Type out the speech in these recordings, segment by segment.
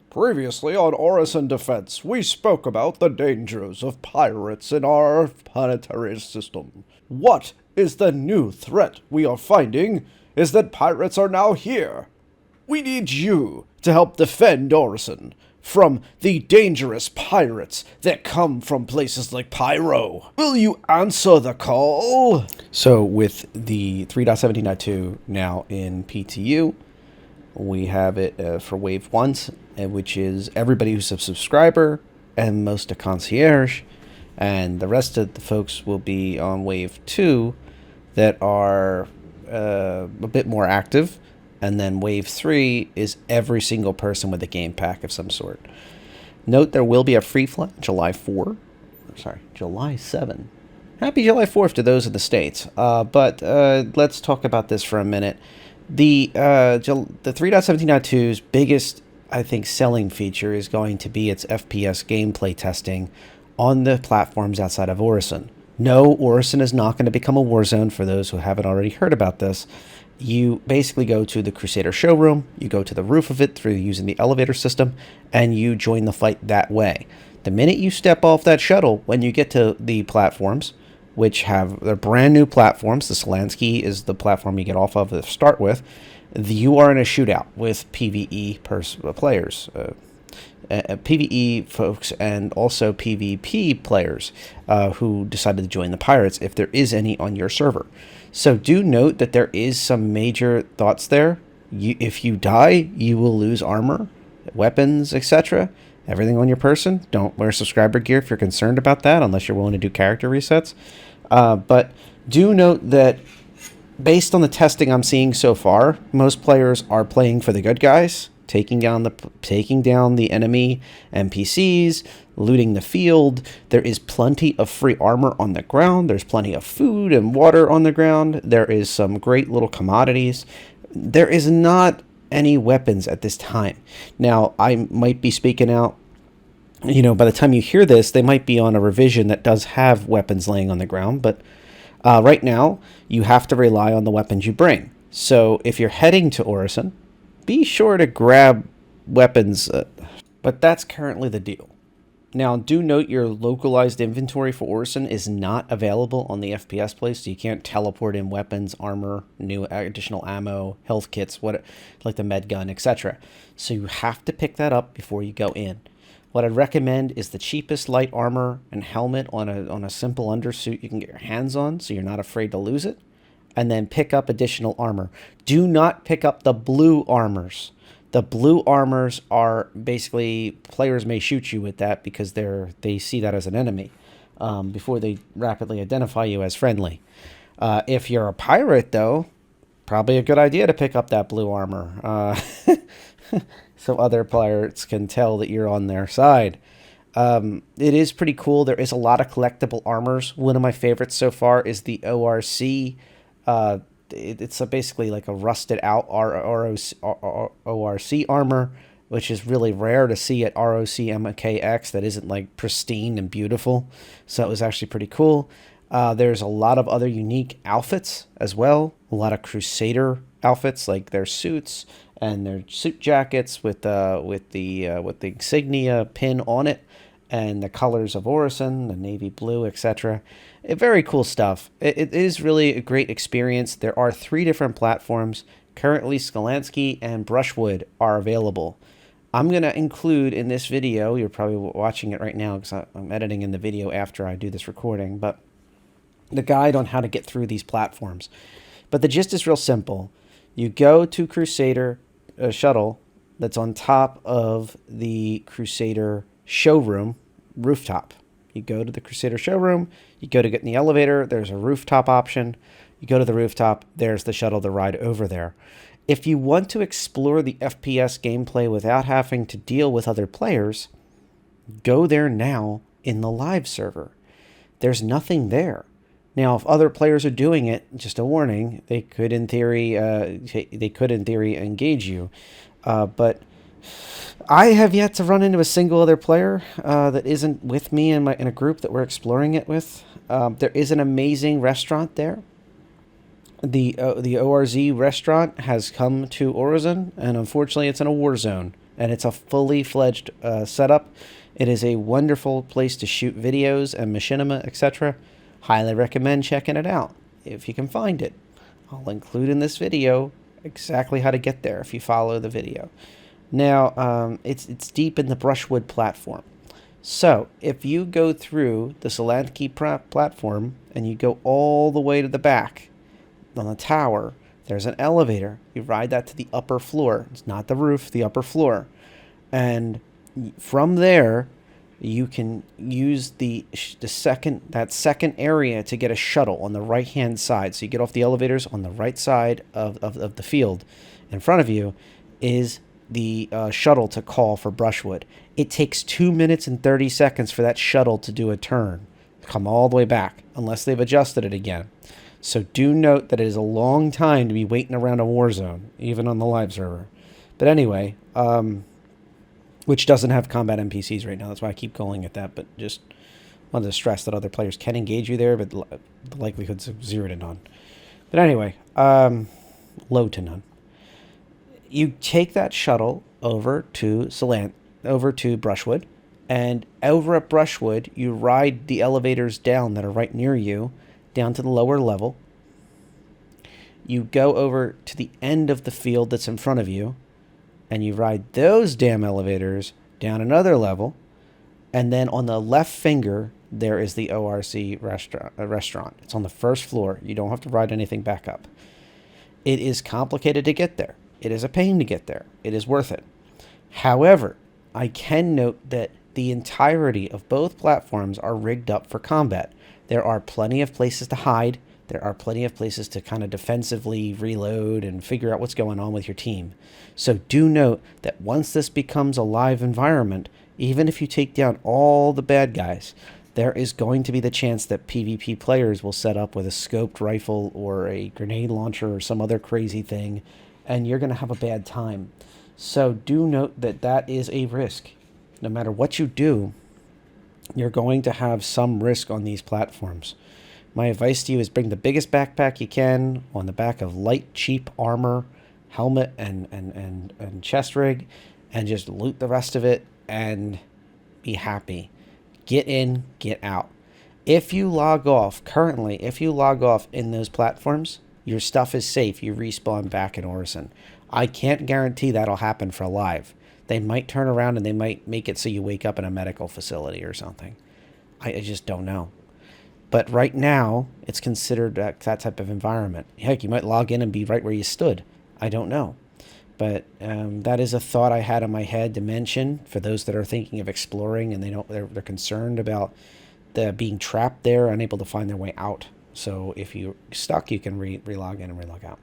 Previously on Orison Defense, we spoke about the dangers of pirates in our planetary system. What is the new threat we are finding is that pirates are now here. We need you to help defend Orison from the dangerous pirates that come from places like Pyro. Will you answer the call? So with the 3.17.2 now in PTU, we have it for Wave 1, which is everybody who's a subscriber and most a concierge, and the rest of the folks will be on Wave 2 that are a bit more active, and then Wave 3 is every single person with a game pack of some sort. Note there will be a Freefly July 7. Happy July 4th to those in the States. But let's talk about this for a minute. The 3.17.2's biggest, I think, selling feature is going to be its FPS gameplay testing on the platforms outside of Orison. No, Orison is not going to become a war zone for those who haven't already heard about this. You basically go to the Crusader showroom, you go to the roof of it through using the elevator system, and you join the fight that way. The minute you step off that shuttle, when you get to the platforms, which have their brand new platforms, the Solansky is the platform you get off of to start with, you are in a shootout with PvE players. PvE folks and also PvP players who decided to join the pirates if there is any on your server. So do note that there is some major thoughts there. If you die, you will lose armor, weapons, etc. Everything on your person. Don't wear subscriber gear if you're concerned about that, unless you're willing to do character resets. But do note that based on the testing I'm seeing so far, most players are playing for the good guys, taking down the enemy NPCs, looting the field. There is plenty of free armor on the ground. There's plenty of food and water on the ground. There is some great little commodities. There is not any weapons at this time. Now, I might be speaking out. You know, by the time you hear this, they might be on a revision that does have weapons laying on the ground. But right now, you have to rely on the weapons you bring. So if you're heading to Orison, be sure to grab weapons, but that's currently the deal. Now, do note your localized inventory for Orison is not available on the FPS place, so you can't teleport in weapons, armor, new additional ammo, health kits, like the med gun, etc. So you have to pick that up before you go in. What I'd recommend is the cheapest light armor and helmet on a simple undersuit you can get your hands on, so you're not afraid to lose it. And then pick up additional armor. Do not pick up the blue armors. The blue armors are basically, players may shoot you with that because they see that as an enemy before they rapidly identify you as friendly. If you're a pirate, though, probably a good idea to pick up that blue armor so other pirates can tell that you're on their side. It is pretty cool. There is a lot of collectible armors. One of my favorites so far is the ORC. It's basically like a rusted out ORC armor, which is really rare to see at ROC MKX that isn't like pristine and beautiful. So it was actually pretty cool. There's a lot of other unique outfits as well. A lot of Crusader outfits, like their suits and their suit jackets with the insignia pin on it, and the colors of Orison, the navy blue, etc. Very cool stuff. It is really a great experience. There are 3 different platforms. Currently, Skolansky and Brushwood are available. I'm going to include in this video, you're probably watching it right now because I'm editing in the video after I do this recording, but the guide on how to get through these platforms. But the gist is real simple. You go to Crusader shuttle that's on top of the Crusader showroom rooftop. You go to the Crusader showroom, you go to get in the elevator, there's a rooftop option. You go to the rooftop, there's the shuttle to ride over there. If you want to explore the FPS gameplay without having to deal with other players, go there now in the live server. There's nothing there. Now, if other players are doing it, just a warning, they could in theory engage you. But I have yet to run into a single other player that isn't with me in a group that we're exploring it with. There is an amazing restaurant there. The ORZ restaurant has come to Orison, and unfortunately it's in a war zone. and it's a fully fledged setup. It is a wonderful place to shoot videos and machinima, etc. Highly recommend checking it out if you can find it. I'll include in this video exactly how to get there if you follow the video. Now, it's deep in the Brushwood platform. So, if you go through the Solanki platform and you go all the way to the back on the tower, there's an elevator. You ride that to the upper floor. It's not the roof, the upper floor. And from there, you can use that second area to get a shuttle on the right-hand side. So you get off the elevators on the right side of the field. In front of you is the shuttle to call for Brushwood. It takes 2 minutes and 30 seconds for that shuttle to do a turn, come all the way back, unless they've adjusted it again. So do note that it is a long time to be waiting around a war zone, even on the live server. But anyway, which doesn't have combat NPCs right now. That's why I keep calling it that. But just wanted to stress that other players can engage you there, but the likelihood's 0 to none. But anyway, low to none. You take that shuttle over to Brushwood, and over at Brushwood, you ride the elevators down that are right near you, down to the lower level. You go over to the end of the field that's in front of you, and you ride those damn elevators down another level, and then on the left finger, there is the ORC restaurant. It's on the first floor. You don't have to ride anything back up. It is complicated to get there. It is a pain to get there. It is worth it. However, I can note that the entirety of both platforms are rigged up for combat. There are plenty of places to hide. There are plenty of places to kind of defensively reload and figure out what's going on with your team. So do note that once this becomes a live environment, even if you take down all the bad guys, there is going to be the chance that PvP players will set up with a scoped rifle or a grenade launcher or some other crazy thing, and you're going to have a bad time. So do note that that is a risk. No matter what you do, you're going to have some risk on these platforms. My advice to you is bring the biggest backpack you can on the back of light, cheap armor, helmet, and chest rig, and just loot the rest of it and be happy. Get in, get out. If you log off in those platforms, your stuff is safe. You respawn back in Orison. I can't guarantee that'll happen for live. They might turn around and they might make it so you wake up in a medical facility or something. I just don't know. But right now, it's considered that type of environment. Heck, you might log in and be right where you stood. I don't know. But that is a thought I had in my head to mention for those that are thinking of exploring and they're concerned about being trapped there, unable to find their way out. So if you're stuck, you can relog in and relog out.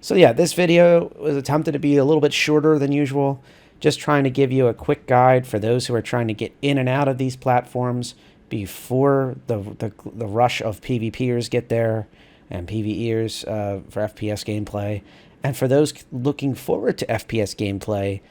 So yeah, this video was attempted to be a little bit shorter than usual. Just trying to give you a quick guide for those who are trying to get in and out of these platforms before the rush of PvPers get there and PvEers for FPS gameplay. And for those looking forward to FPS gameplay,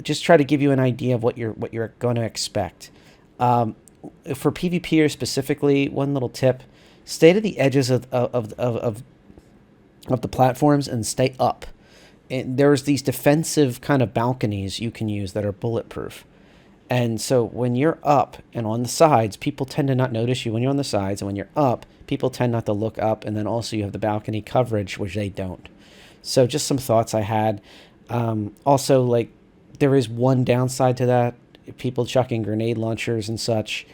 just try to give you an idea of what you're going to expect. For PvPers specifically, one little tip: stay to the edges of the platforms and stay up. And there's these defensive kind of balconies you can use that are bulletproof. And so when you're up and on the sides, people tend to not notice you when you're on the sides. And when you're up, people tend not to look up. And then also you have the balcony coverage, which they don't. So just some thoughts I had. Also, like, there is one downside to that. People chucking grenade launchers and such.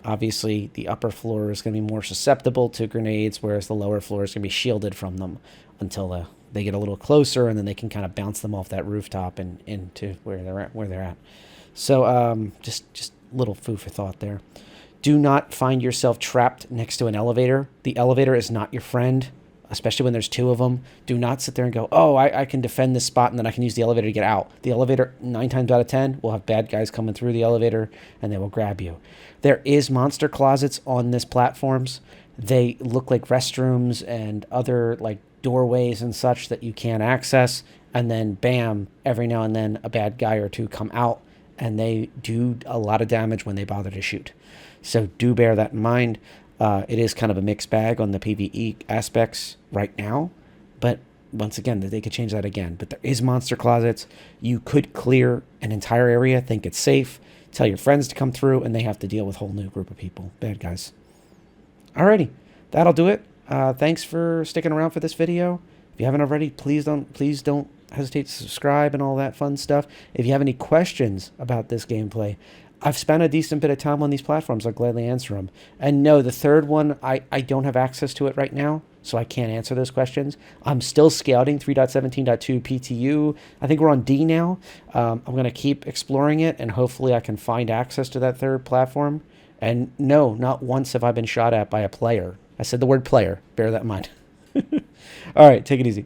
Obviously, the upper floor is going to be more susceptible to grenades, whereas the lower floor is going to be shielded from them until they get a little closer, and then they can kind of bounce them off that rooftop and into where they're at. So just little food for thought there. Do not find yourself trapped next to an elevator. The elevator is not your friend, especially when there's two of them. Do not sit there and go, oh, I can defend this spot and then I can use the elevator to get out. The elevator, 9 times out of 10, will have bad guys coming through the elevator and they will grab you. There is monster closets on this platforms. They look like restrooms and other like doorways and such that you can't access. And then bam, every now and then a bad guy or two come out and they do a lot of damage when they bother to shoot. So do bear that in mind. It is kind of a mixed bag on the PvE aspects right now, but once again, that they could change that again. But there is monster closets. You could clear an entire area, think it's safe, tell your friends to come through, and they have to deal with a whole new group of people. Bad guys. Alrighty, that'll do it. Thanks for sticking around for this video. If you haven't already, please don't hesitate to subscribe and all that fun stuff. If you have any questions about this gameplay, I've spent a decent bit of time on these platforms. I'll gladly answer them. And no, the third one, I don't have access to it right now, so I can't answer those questions. I'm still scouting 3.17.2 PTU. I think we're on D now. I'm going to keep exploring it, and hopefully I can find access to that third platform. And no, not once have I been shot at by a player. I said the word player. Bear that in mind. All right, take it easy.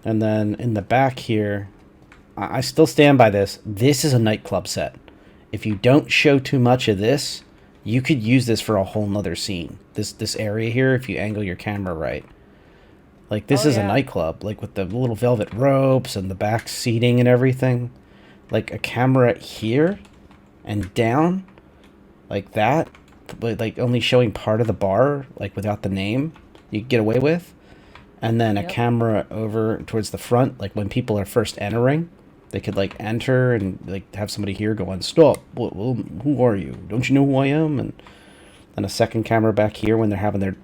And then in the back here, I still stand by this. This is a nightclub set. If you don't show too much of this, you could use this for a whole nother scene. This area here, if you angle your camera right. Like, this is a nightclub, like with the little velvet ropes and the back seating and everything. Like, a camera here and down, like that, but like only showing part of the bar, like without the name, you could get away with. And then a camera over towards the front, like when people are first entering, they could like enter and like have somebody here going, stop, who are you? Don't you know who I am? And then a second camera back here when they're having their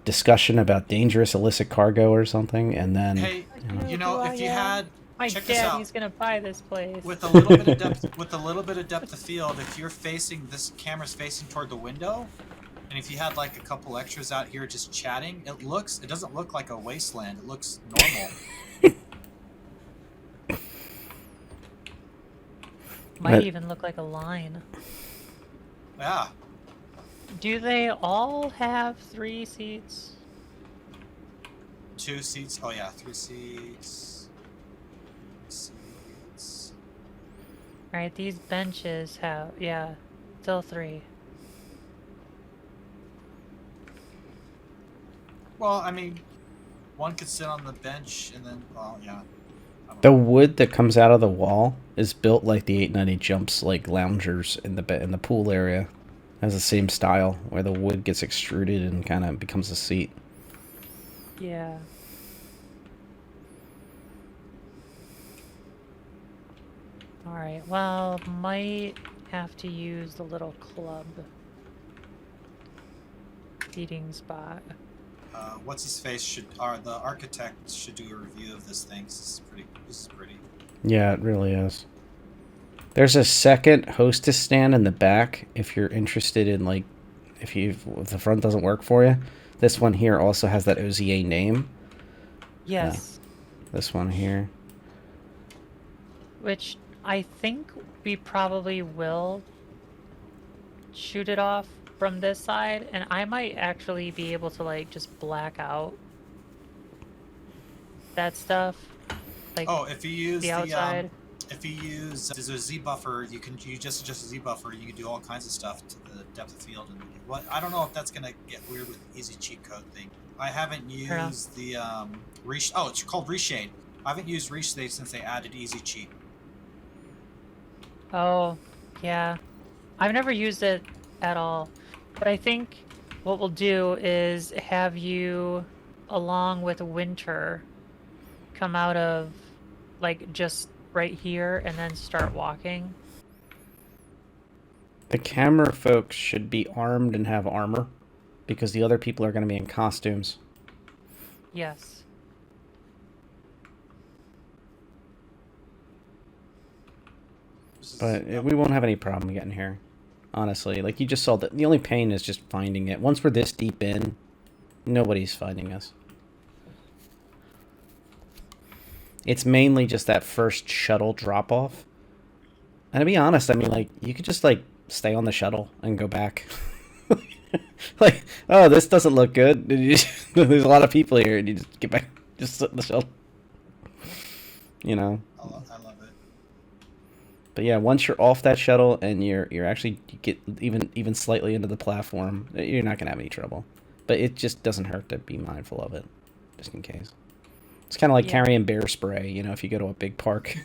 discussion about dangerous illicit cargo or something. And then, hey, you know, if you had, my check this out. daddy's gonna buy this place. With a little bit of depth, with a little bit of depth of field, if you're facing, this camera's facing toward the window, and if you had like a couple extras out here just chatting, it doesn't look like a wasteland. It looks normal. Might even look like a line. Yeah. Do they all have 3 seats? 2 seats. Oh yeah, 3 seats. Seats. Alright, these benches have, yeah, still 3. Well, I mean, one could sit on the bench and then, well, yeah. the wood that comes out of the wall is built like the 890 jumps, like loungers in the pool area. It has the same style where the wood gets extruded and kind of becomes a seat. Yeah. Alright, well, might have to use the little club seating spot. What's his face the architect should do a review of this thing. This is pretty. Yeah, it really is. There's a second hostess stand in the back if you're interested in, like, if the front doesn't work for you. This one here also has that OZA name. Yes. This one here. Which I think we probably will shoot it off from this side, and I might actually be able to like just black out that stuff. Like, oh, if you use the outside. If you use there's a Z buffer, you just adjust the Z buffer. You can do all kinds of stuff to the depth of field. And what I don't know if that's gonna get weird with easy cheat code thing. I haven't used the it's called reshade. I haven't used reshade since they added easy cheat. Oh, yeah. I've never used it at all. But I think what we'll do is have you, along with Winter, come out of, like, just right here and then start walking. The camera folks should be armed and have armor, because the other people are going to be in costumes. Yes. But we won't have any problem getting here. Honestly, like you just saw, the only pain is just finding it. Once we're this deep in, nobody's finding us. It's mainly just that first shuttle drop off. And to be honest, I mean, like, you could just like stay on the shuttle and go back. Like, oh, this doesn't look good. There's a lot of people here, and you just get back, just sit in the shuttle. You know. I love it. But yeah, once you're off that shuttle and you get even slightly into the platform, you're not gonna have any trouble. But it just doesn't hurt to be mindful of it, just in case. It's kind of like carrying bear spray, you know, if you go to a big park.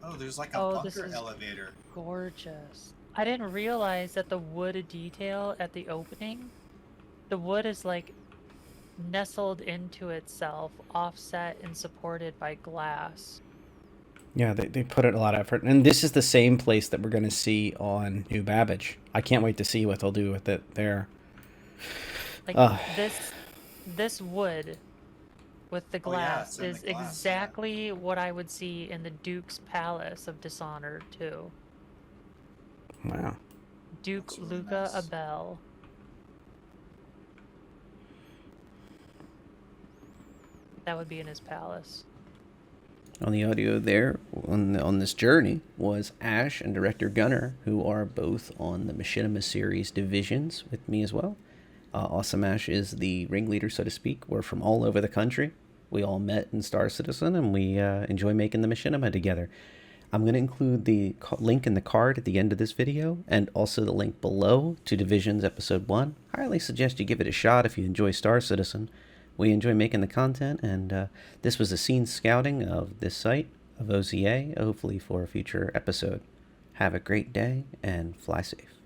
Oh, there's like a bunker elevator. Gorgeous. I didn't realize that the wood detail at the opening the wood is like nestled into itself, offset and supported by glass. Yeah, they put in a lot of effort. And this is the same place that we're going to see on New Babbage. I can't wait to see what they'll do with it there. Like this wood with the Oh, yeah, glass it's in the is glass, yeah. exactly what I would see in the Duke's Palace of Dishonored 2. Wow. Duke That's really Luca nice. Abel. That would be in his palace. On the audio there, on this journey, was Ash and Director Gunner, who are both on the Machinima series divisions with me as well. Awesome Ash is the ringleader, so to speak. We're from all over the country. We all met in Star Citizen, and we enjoy making the Machinima together. I'm going to include the link in the card at the end of this video, and also the link below to Divisions Episode 1. I highly suggest you give it a shot if you enjoy Star Citizen. We enjoy making the content, and this was a scene scouting of this site of OZA, hopefully for a future episode. Have a great day, and fly safe.